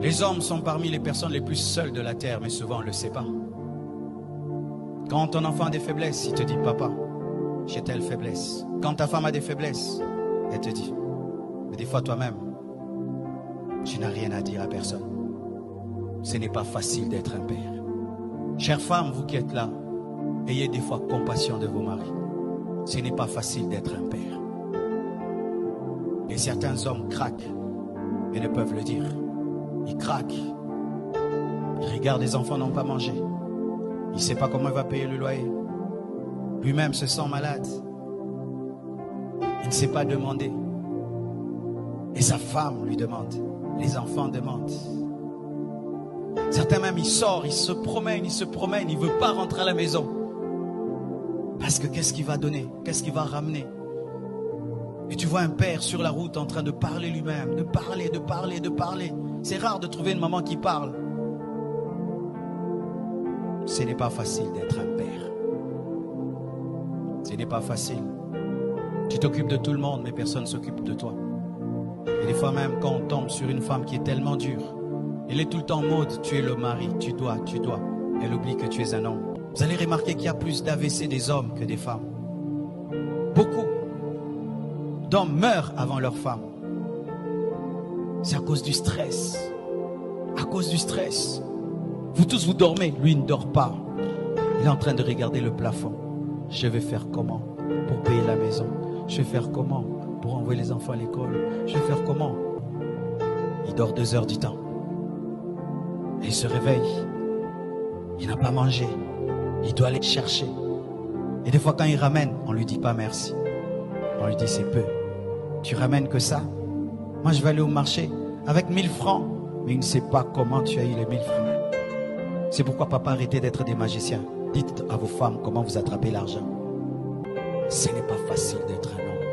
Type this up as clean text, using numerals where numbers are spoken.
Les hommes sont parmi les personnes les plus seules de la terre, mais souvent on ne le sait pas. Quand ton enfant a des faiblesses, il te dit, papa, j'ai telle faiblesse. Quand ta femme a des faiblesses, elle te dit. Mais des fois toi-même, tu n'as rien à dire à personne. Ce n'est pas facile d'être un père. Chères femmes, vous qui êtes là, ayez des fois compassion de vos maris. Ce n'est pas facile d'être un père. Et certains hommes craquent, mais ne peuvent le dire. Ils craquent. Ils regardent les enfants n'ont pas mangé. Il ne sait pas comment il va payer le loyer. Lui-même se sent malade. Il ne sait pas demander. Et sa femme lui demande. Les enfants demandent. Certains même, ils sortent, ils se promènent, il ne veut pas rentrer à la maison. Parce que qu'est-ce qu'il va donner? Qu'est-ce qu'il va ramener? Et tu vois un père sur la route en train de parler lui-même, de parler. C'est rare de trouver une maman qui parle. Ce n'est pas facile d'être un père. Ce n'est pas facile. Tu t'occupes de tout le monde, mais personne ne s'occupe de toi. Et des fois même, quand on tombe sur une femme qui est tellement dure, elle est tout le temps en mode, tu es le mari, tu dois. Elle oublie que tu es un homme. Vous allez remarquer qu'il y a plus d'AVC des hommes que des femmes. Beaucoup d'hommes meurent avant leur femme. C'est à cause du stress. À cause du stress. Vous tous, vous dormez. Lui, il ne dort pas. Il est en train de regarder le plafond. Je vais faire comment pour payer la maison? Je vais faire comment pour envoyer les enfants à l'école? Je vais faire comment? Il dort 2 heures du temps. Et il se réveille. Il n'a pas mangé. Il doit aller chercher. Et des fois, quand il ramène, on ne lui dit pas merci. On lui dit c'est peu. Tu ramènes que ça? Moi, je vais aller au marché avec 1000 francs. Mais il ne sait pas comment tu as eu les 1000 francs. C'est pourquoi papa, arrêtez d'être des magiciens. Dites à vos femmes comment vous attrapez l'argent. Ce n'est pas facile d'être un homme.